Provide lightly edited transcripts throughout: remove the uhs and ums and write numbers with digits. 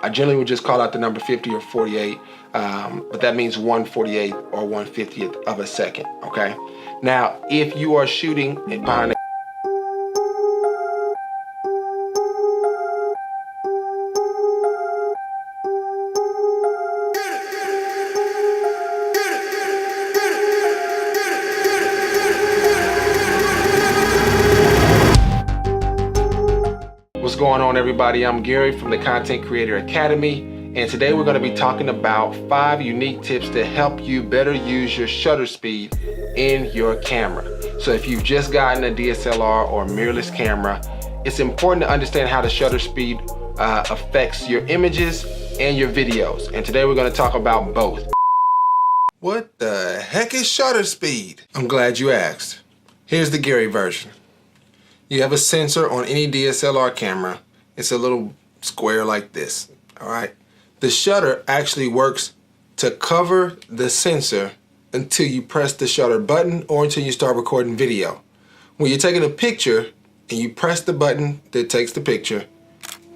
I generally would just call out the number 50 or 48, but that means 1/48 or 1/50th of a second, okay? Now, if you are shooting behind a What's going on, everybody? I'm Gary from the Content Creator Academy, and today we're going to be talking about 5 unique tips to help you better use your shutter speed in your camera. So if you've just gotten a DSLR or mirrorless camera, it's important to understand how the shutter speed affects your images and your videos. And today we're going to talk about both. What the heck is shutter speed? I'm glad you asked. Here's the Gary version. You have a sensor on any DSLR camera. It's a little square like this, all right? The shutter actually works to cover the sensor until you press the shutter button or until you start recording video. When you're taking a picture and you press the button that takes the picture,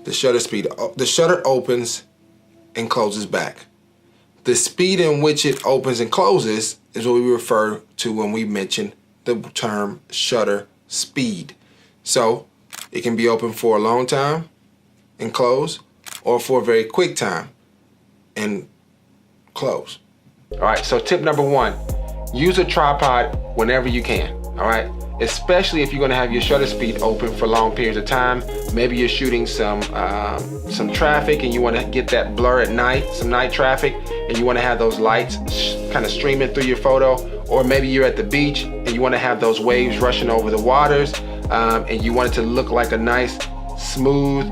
the shutter opens and closes back. The speed in which it opens and closes is what we refer to when we mention the term shutter speed. So it can be open for a long time and close, or for a very quick time and close. All right, so tip number 1, use a tripod whenever you can, all right? Especially if you're gonna have your shutter speed open for long periods of time. Maybe you're shooting some traffic and you wanna get that blur at night, some night traffic, and you wanna have those lights kind of streaming through your photo. Or maybe you're at the beach and you wanna have those waves rushing over the waters, and you want it to look like a nice, smooth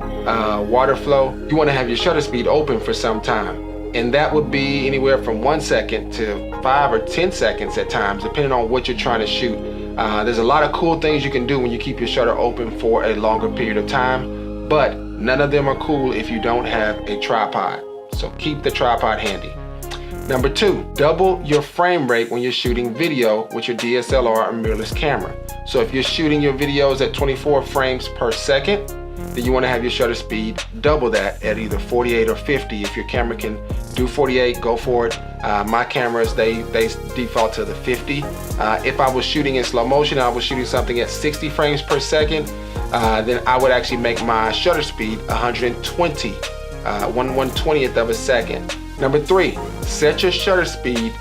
water flow. You wanna have your shutter speed open for some time. And that would be anywhere from 1 second to 5 or 10 seconds at times, depending on what you're trying to shoot. There's a lot of cool things you can do when you keep your shutter open for a longer period of time, but none of them are cool if you don't have a tripod. So keep the tripod handy. Number 2, double your frame rate when you're shooting video with your DSLR or mirrorless camera. So if you're shooting your videos at 24 frames per second, then you want to have your shutter speed double that at either 48 or 50. If your camera can do 48, go for it. My cameras, they default to the 50. If I was shooting in slow motion, I was shooting something at 60 frames per second, then I would actually make my shutter speed 120, 1/120th of a second. Number 3, set your shutter speed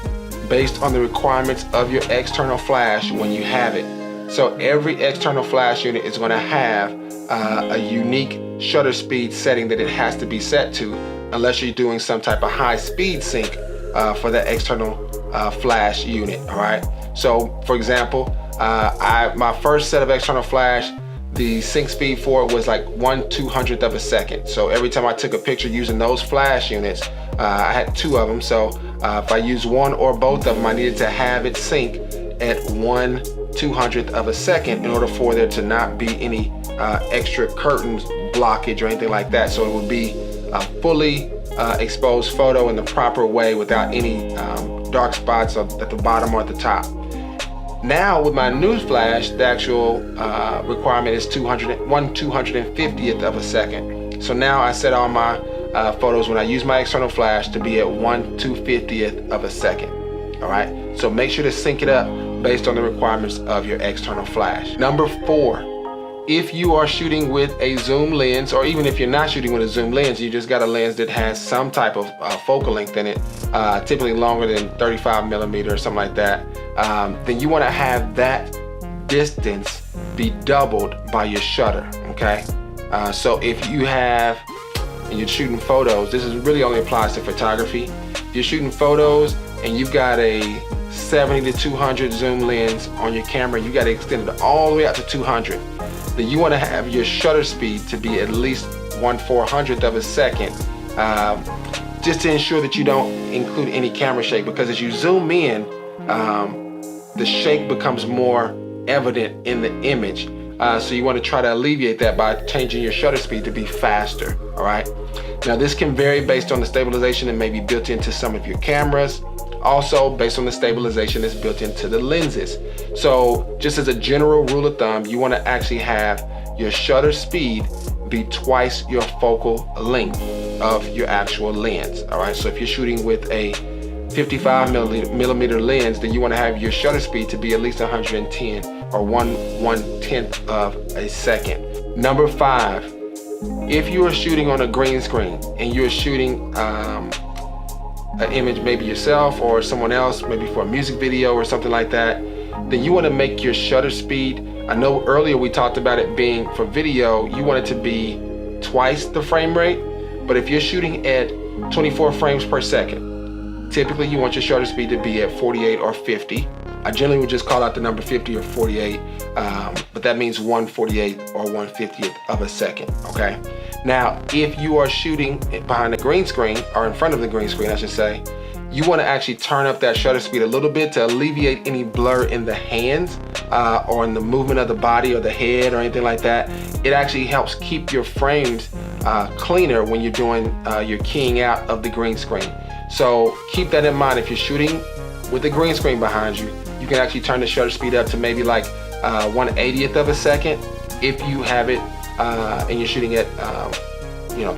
based on the requirements of your external flash when you have it. So every external flash unit is going to have a unique shutter speed setting that it has to be set to, unless you're doing some type of high speed sync for that external flash unit, all right? So for example, my first set of external flash, the sync speed for it was like 1/200th of a second. So every time I took a picture using those flash units, I had 2 of them. So if I used one or both of them, I needed to have it sync at 1/200th of a second in order for there to not be any extra curtains blockage or anything like that. So it would be a fully exposed photo in the proper way without any dark spots at the bottom or at the top. Now with my new flash, the actual requirement is 1/250th of a second. So now I set all my photos when I use my external flash to be at 1/250th of a second. All right, so make sure to sync it up based on the requirements of your external flash. Number 4, if you are shooting with a zoom lens, or even if you're not shooting with a zoom lens, you just got a lens that has some type of focal length in it, typically longer than 35 millimeter or something like that, then you want to have that distance be doubled by your shutter, okay? So if you have, and you're shooting photos, this is really only applies to photography. If you're shooting photos and you've got a 70 to 200 zoom lens on your camera, you got to extend it all the way out to 200. Then you want to have your shutter speed to be at least 1/400th of a second, just to ensure that you don't include any camera shake, because as you zoom in, the shake becomes more evident in the image. So you want to try to alleviate that by changing your shutter speed to be faster, all right? Now this can vary based on the stabilization that may be built into some of your cameras. Also based on the stabilization that's built into the lenses. So just as a general rule of thumb, you want to actually have your shutter speed be twice your focal length. of your actual lens. All right, so if you're shooting with a 55 millimeter lens, then you want to have your shutter speed to be at least 110 or 1/10 of a second. Number 5, if you are shooting on a green screen and you're shooting an image, maybe yourself or someone else, maybe for a music video or something like that, then you want to make your shutter speed, I know earlier we talked about it being for video, you want it to be twice the frame rate, but if you're shooting at 24 frames per second, typically you want your shutter speed to be at 48 or 50. I generally would just call out the number 50 or 48, but that means 1/48 or 1/50th of a second, okay? Now, if you are shooting behind the green screen, or in front of the green screen, I should say, you want to actually turn up that shutter speed a little bit to alleviate any blur in the hands or in the movement of the body or the head or anything like that. It actually helps keep your frames cleaner when you're doing your keying out of the green screen. So keep that in mind. If you're shooting with the green screen behind you, you can actually turn the shutter speed up to maybe like 1/80th of a second if you have it and you're shooting at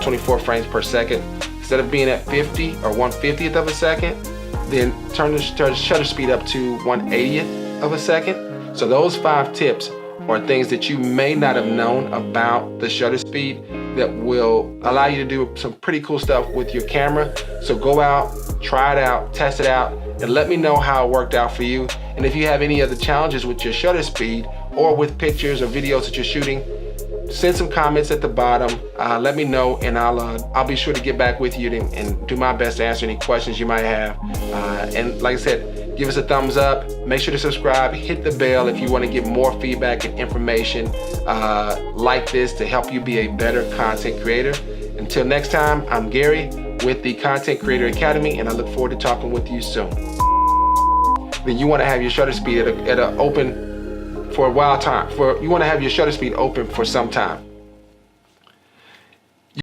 24 frames per second. Instead of being at 50 or 1/50th of a second, then turn the shutter speed up to 1/80th of a second. So those 5 tips are things that you may not have known about the shutter speed that will allow you to do some pretty cool stuff with your camera. So go out, try it out, test it out, and let me know how it worked out for you. And if you have any other challenges with your shutter speed or with pictures or videos that you're shooting, send some comments at the bottom. Let me know, and I'll be sure to get back with you and do my best to answer any questions you might have. And like I said, give us a thumbs up. Make sure to subscribe. Hit the bell if you want to get more feedback and information like this to help you be a better content creator. Until next time, I'm Gary with the Content Creator Academy, and I look forward to talking with you soon. Then you want to have your shutter speed at a open for a while time. You want to have your shutter speed open for some time.